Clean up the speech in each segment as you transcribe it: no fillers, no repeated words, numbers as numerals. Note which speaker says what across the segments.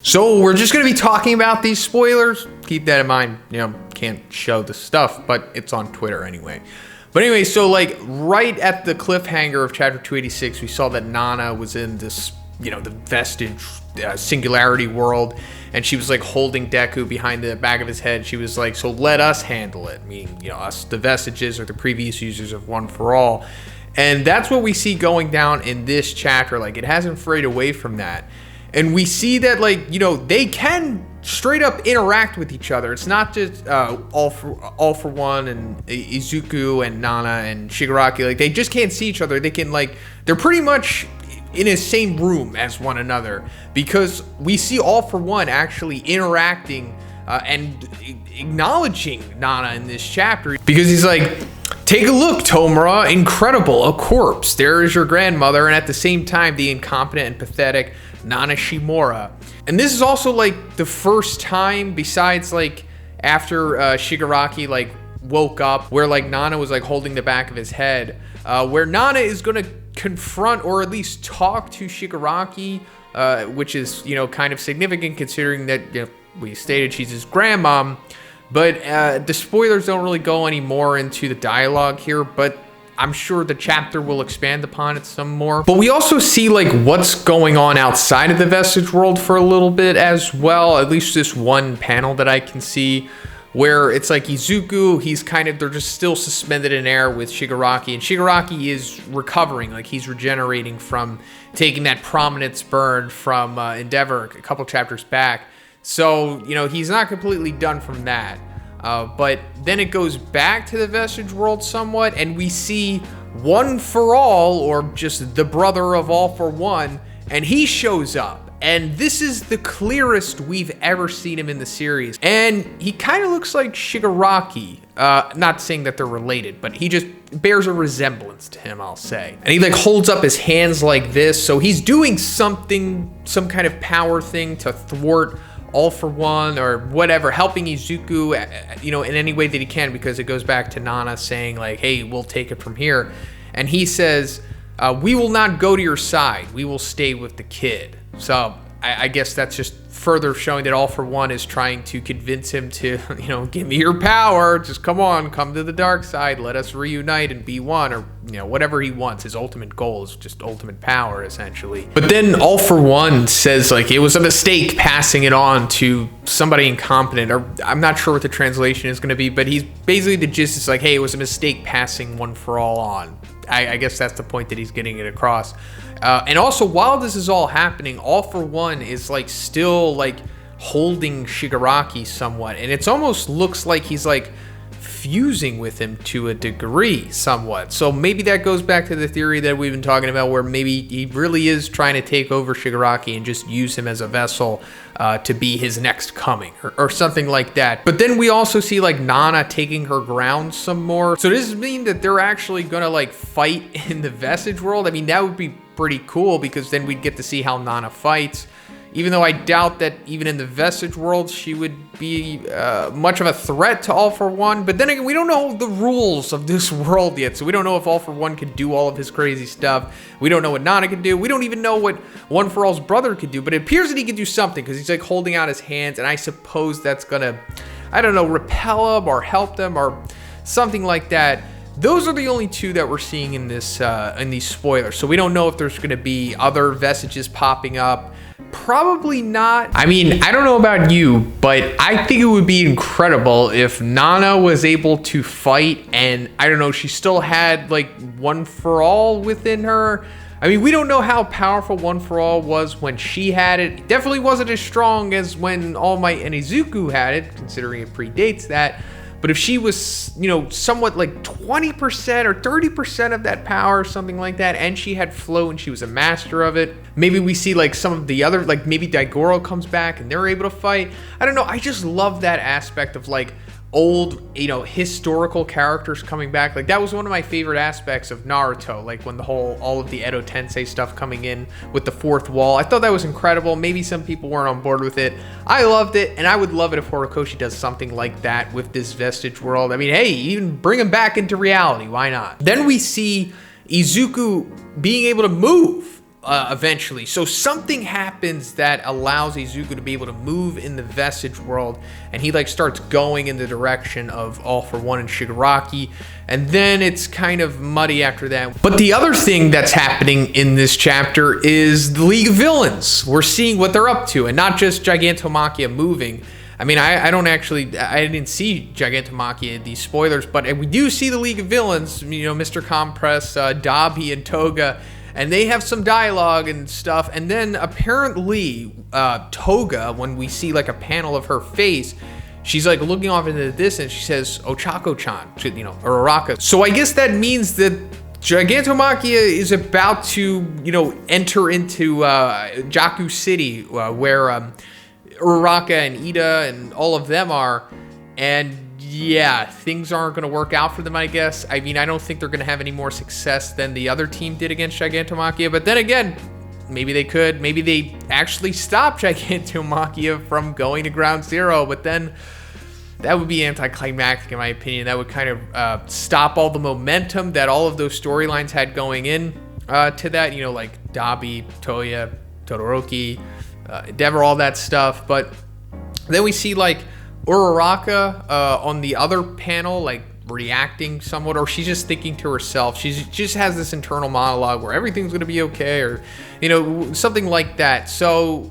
Speaker 1: So we're just going to be talking about these spoilers. Keep that in mind. Can't show the stuff, but it's on Twitter anyway. But anyway, so like right at the cliffhanger of chapter 286, we saw that Nana was in this, the Vestige singularity world, and she was like holding Deku behind the back of his head. She was like, so let us handle it, meaning, us, the Vestiges, or the previous users of One for All. And that's what we see going down in this chapter. Like, it hasn't frayed away from that. And we see that, like, they can straight up interact with each other. It's not just all for One and Izuku and Nana and Shigaraki. Like, they just can't see each other. They can, like, they're pretty much in the same room as one another, because we see All for One actually interacting and acknowledging Nana in this chapter, because he's like, take a look, Tomura, incredible, a corpse. There is your grandmother, and at the same time, the incompetent and pathetic Nana Shimura. And this is also like the first time, besides like after Shigaraki like woke up, where like Nana was like holding the back of his head, where Nana is gonna confront or at least talk to Shigaraki, which is kind of significant considering that we stated she's his grandmom. But the spoilers don't really go any more into the dialogue here, but I'm sure the chapter will expand upon it some more. But we also see like what's going on outside of the Vestige world for a little bit as well. At least this one panel that I can see, where it's like Izuku, they're just still suspended in air with Shigaraki, and Shigaraki is recovering, like he's regenerating from taking that prominence burn from Endeavor a couple chapters back. So, he's not completely done from that. But then it goes back to the Vestige world somewhat, and we see One for All, or just the brother of All for One, and he shows up. And this is the clearest we've ever seen him in the series. And he kind of looks like Shigaraki. Not saying that they're related, but he just bears a resemblance to him, I'll say. And he like holds up his hands like this, so he's doing something, some kind of power thing to thwart All for One or whatever, helping Izuku, in any way that he can, because it goes back to Nana saying like, hey, we'll take it from here. And he says, we will not go to your side. We will stay with the kid. So I guess that's just further showing that All for One is trying to convince him to, give me your power. Just come to the dark side. Let us reunite and be one, or, whatever he wants. His ultimate goal is just ultimate power, essentially. But then All for One says, like, it was a mistake passing it on to somebody incompetent, or I'm not sure what the translation is going to be, but he's basically, the gist is like, hey, it was a mistake passing One for All on. I guess that's the point that he's getting it across. And also, while this is all happening, All for One is like still like holding Shigaraki somewhat, and it's almost looks like he's like fusing with him to a degree somewhat. So maybe that goes back to the theory that we've been talking about, where maybe he really is trying to take over Shigaraki and just use him as a vessel to be his next coming, or something like that. But then we also see like Nana taking her ground some more. So does this mean that they're actually gonna like fight in the Vestige world? I mean, that would be pretty cool, because then we'd get to see how Nana fights. Even though I doubt that even in the Vestige world she would be much of a threat to All for One. But then again, we don't know the rules of this world yet, so we don't know if All for One could do all of his crazy stuff. We don't know what Nana could do. We don't even know what One for All's brother could do, but it appears that he could do something, because he's like holding out his hands, and I suppose that's gonna, I don't know, repel them or help them or something like that. Those are the only two that we're seeing in this in these spoilers. So we don't know if there's going to be other Vestiges popping up. Probably not. I mean, I don't know about you, but I think it would be incredible if Nana was able to fight, and I don't know, she still had like One for All within her. I mean, we don't know how powerful One for All was when she had it. It definitely wasn't as strong as when All Might and Izuku had it, considering it predates that. But if she was, somewhat like 20% or 30% of that power, something like that, and she had flow and she was a master of it, maybe we see like some of the other, like maybe Daigoro comes back and they're able to fight. I don't know. I just love that aspect of like old, historical characters coming back. Like that was one of my favorite aspects of Naruto, like when all of the Edo Tensei stuff coming in with the fourth wall. I thought that was incredible. Maybe some people weren't on board with it. I loved it, and I would love it if Horikoshi does something like that with this Vestige world. I mean, hey, even bring him back into reality. Why not? Then we see Izuku being able to move eventually. So something happens that allows Izuku to be able to move in the Vestige world, and he like starts going in the direction of All for One and Shigaraki, and then it's kind of muddy after that. But the other thing that's happening in this chapter is the League of Villains. We're seeing what they're up to, and not just Gigantomachia moving. I mean, I didn't see Gigantomachia in these spoilers, but we do see the League of Villains, you know, Mr. Compress, Dabi, and Toga, and they have some dialogue and stuff. And then apparently Toga, when we see like a panel of her face, she's like looking off into the distance. She says, Ochako-chan, you know, or Uraraka. So I guess that means that Gigantomachia is about to, you know, enter into Jakku City, where Uraraka and Ida and all of them are, and yeah, things aren't going to work out for them, I guess. I mean, I don't think they're going to have any more success than the other team did against Gigantomachia, but then again, maybe they could. Maybe they actually stop Gigantomachia from going to Ground Zero, but then that would be anticlimactic in my opinion. That would kind of stop all the momentum that all of those storylines had going in to that, you know, like Dabi, Toya, Todoroki, Endeavor, all that stuff. But then we see like Uraraka on the other panel, like reacting somewhat, or she's just thinking to herself. She just has this internal monologue where everything's going to be okay, or, you know, something like that. So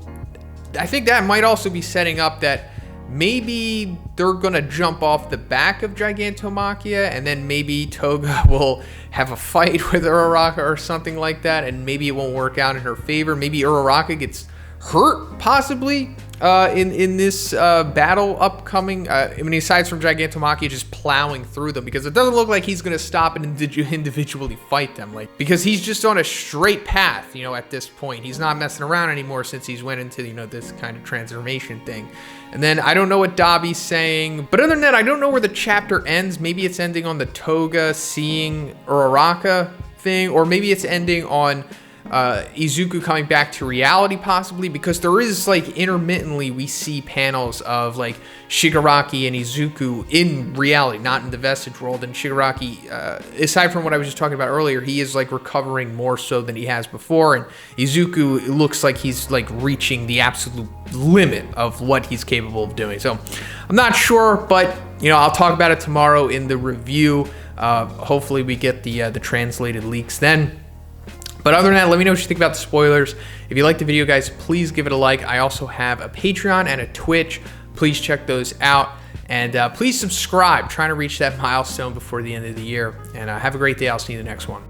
Speaker 1: I think that might also be setting up that maybe they're going to jump off the back of Gigantomachia, and then maybe Toga will have a fight with Uraraka or something like that, and maybe it won't work out in her favor. Maybe Uraraka gets hurt, possibly, in this battle upcoming. I mean, aside from Gigantomachia just plowing through them, because it doesn't look like he's going to stop and individually fight them, like, because he's just on a straight path, you know, at this point. He's not messing around anymore since he's went into, you know, this kind of transformation thing. And then I don't know what Dabi's saying, but other than that, I don't know where the chapter ends. Maybe it's ending on the Toga seeing Uraraka thing, or maybe it's ending on Izuku coming back to reality, possibly, because there is like intermittently we see panels of like Shigaraki and Izuku in reality, not in the Vestige world. And Shigaraki, aside from what I was just talking about earlier, he is like recovering more so than he has before, and Izuku, it looks like he's like reaching the absolute limit of what he's capable of doing. So I'm not sure, but you know, I'll talk about it tomorrow in the review. Hopefully we get the translated leaks then. But other than that, let me know what you think about the spoilers. If you liked the video, guys, please give it a like. I also have a Patreon and a Twitch. Please check those out. And please subscribe. Trying to reach that milestone before the end of the year. And have a great day. I'll see you in the next one.